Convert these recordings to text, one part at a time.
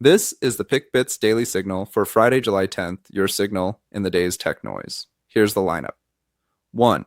This is the PickBits Daily Signal for Friday, July 10th, your signal in the day's tech noise. Here's the lineup. 1.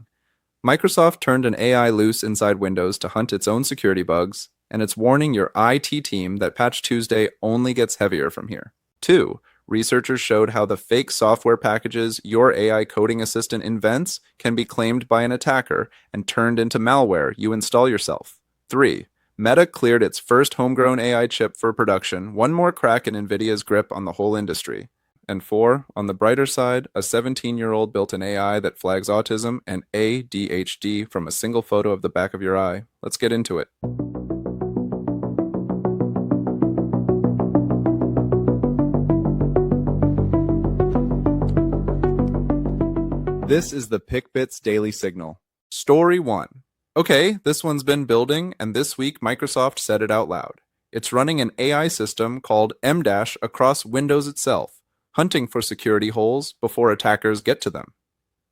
Microsoft turned an AI loose inside Windows to hunt its own security bugs, and it's warning your IT team that Patch Tuesday only gets heavier from here. 2. Researchers showed how the fake software packages your AI coding assistant invents can be claimed by an attacker and turned into malware you install yourself. 3. Meta cleared its first homegrown AI chip for production, one more crack in Nvidia's grip on the whole industry. And 4, on the brighter side, a 17-year-old built an AI that flags autism and ADHD from a single photo of the back of your eye. Let's get into it. This is the PickBits Daily Signal. Story 1. Okay, this one's been building, and this week Microsoft said it out loud. It's running an AI system called MDASH across Windows itself, hunting for security holes before attackers get to them.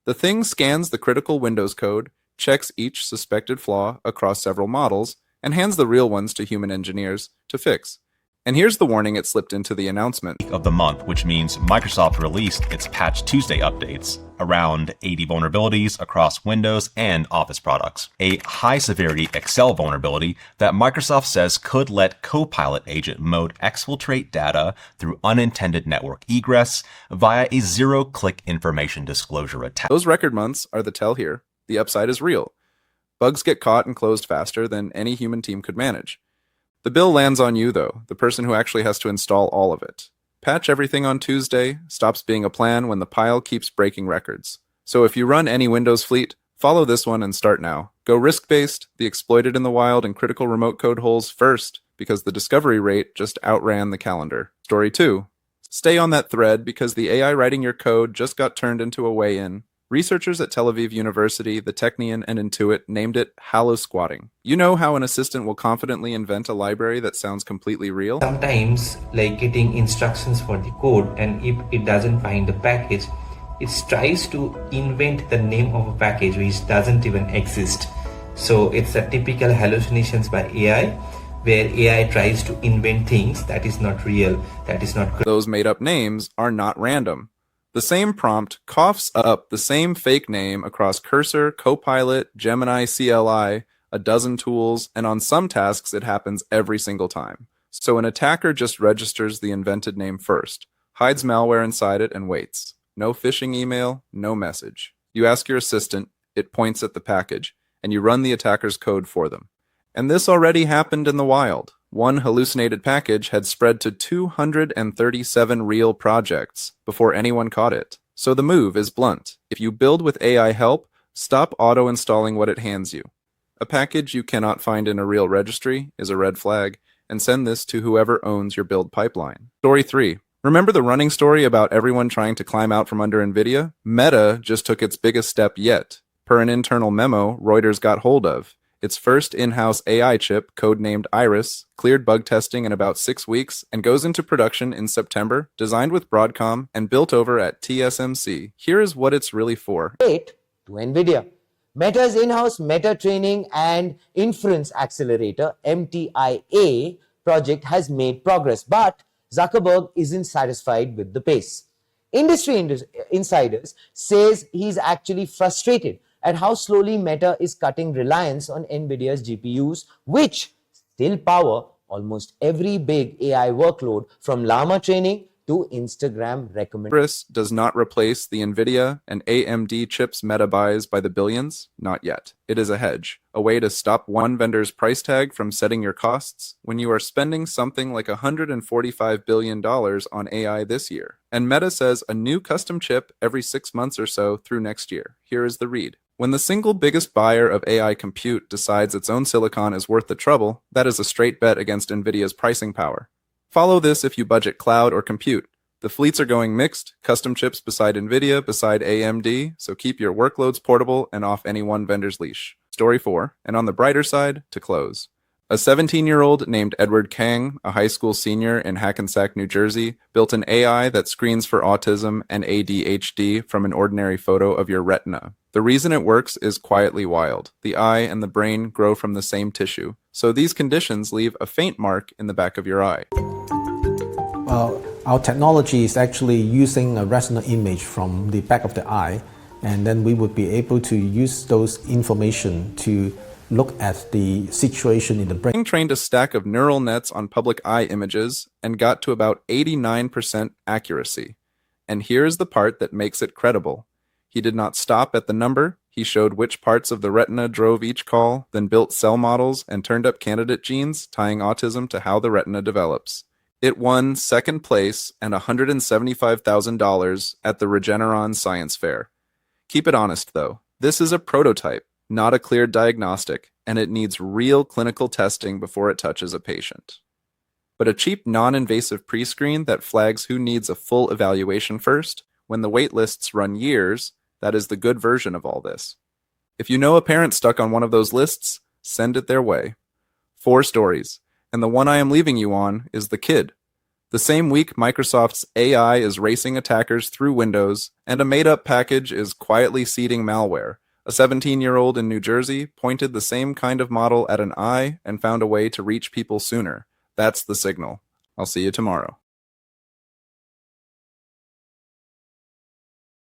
The thing scans the critical Windows code, checks each suspected flaw across several models, and hands the real ones to human engineers to fix. And here's the warning it slipped into the announcement. Of the month, which means Microsoft released its Patch Tuesday updates, around 80 vulnerabilities across Windows and Office products. A high-severity Excel vulnerability that Microsoft says could let Copilot agent mode exfiltrate data through unintended network egress via a zero-click information disclosure attack. Those record months are the tell here. The upside is real. Bugs get caught and closed faster than any human team could manage. The bill lands on you, though, the person who actually has to install all of it. Patch everything on Tuesday stops being a plan when the pile keeps breaking records. So if you run any Windows fleet, follow this one and start now. Go risk-based, the exploited in the wild and critical remote code holes first, because the discovery rate just outran the calendar. Story 2. Stay on that thread because the AI writing your code just got turned into a way-in. Researchers at Tel Aviv University, the Technion, and Intuit named it HalluSquatting. You know how an assistant will confidently invent a library that sounds completely real? Sometimes, like getting instructions for the code, and if it doesn't find the package, it tries to invent the name of a package which doesn't even exist. So it's a typical hallucinations by AI, where AI tries to invent things that is not real, that is not. Those made-up names are not random. The same prompt coughs up the same fake name across Cursor, Copilot, Gemini CLI, a dozen tools, and on some tasks it happens every single time. So an attacker just registers the invented name first, hides malware inside it, and waits. No phishing email, no message. You ask your assistant, it points at the package, and you run the attacker's code for them. And this already happened in the wild. One hallucinated package had spread to 237 real projects before anyone caught it. So the move is blunt. If you build with AI help, stop auto-installing what it hands you. A package you cannot find in a real registry is a red flag, and send this to whoever owns your build pipeline. Story 3. Remember the running story about everyone trying to climb out from under Nvidia? Meta just took its biggest step yet. Per an internal memo Reuters got hold of, its first in-house AI chip, codenamed Iris, cleared bug testing in about 6 weeks and goes into production in September, designed with Broadcom and built over at TSMC. Here is what it's really for. To Nvidia. Meta's in-house Meta Training and Inference Accelerator, MTIA, project has made progress, but Zuckerberg isn't satisfied with the pace. Industry insiders says he's actually frustrated at how slowly Meta is cutting reliance on Nvidia's GPUs, which still power almost every big AI workload from llama training to Instagram recommendation. Iris does not replace the Nvidia and AMD chips Meta buys by the billions, not yet. It is a hedge, a way to stop one vendor's price tag from setting your costs when you are spending something like $145 billion on AI this year. And Meta says a new custom chip every 6 months or so through next year. Here is the read. When the single biggest buyer of AI compute decides its own silicon is worth the trouble, that is a straight bet against Nvidia's pricing power. Follow this if you budget cloud or compute. The fleets are going mixed, custom chips beside Nvidia, beside AMD, so keep your workloads portable and off any one vendor's leash. Story 4, and on the brighter side, to close. A 17-year-old named Edward Kang, a high school senior in Hackensack, New Jersey, built an AI that screens for autism and ADHD from an ordinary photo of your retina. The reason it works is quietly wild. The eye and the brain grow from the same tissue, so these conditions leave a faint mark in the back of your eye. our technology is actually using a retina image from the back of the eye, and then we would be able to use those information to look at the situation in the brain. Trained a stack of neural nets on public eye images and got to about 89% accuracy. And here's the part that makes it credible. He did not stop at the number. He showed which parts of the retina drove each call, then built cell models and turned up candidate genes, tying autism to how the retina develops. It won second place and $175,000 at the Regeneron Science Fair. Keep it honest, though. This is a prototype, not a clear diagnostic, and it needs real clinical testing before it touches a patient. But a cheap, non-invasive pre-screen that flags who needs a full evaluation first, when the wait lists run years, that is the good version of all this. If you know a parent stuck on one of those lists, send it their way. 4 stories, and the one I am leaving you on is the kid. The same week, Microsoft's AI is racing attackers through Windows, and a made-up package is quietly seeding malware. A 17-year-old in New Jersey pointed the same kind of model at an eye and found a way to reach people sooner. That's the signal. I'll see you tomorrow.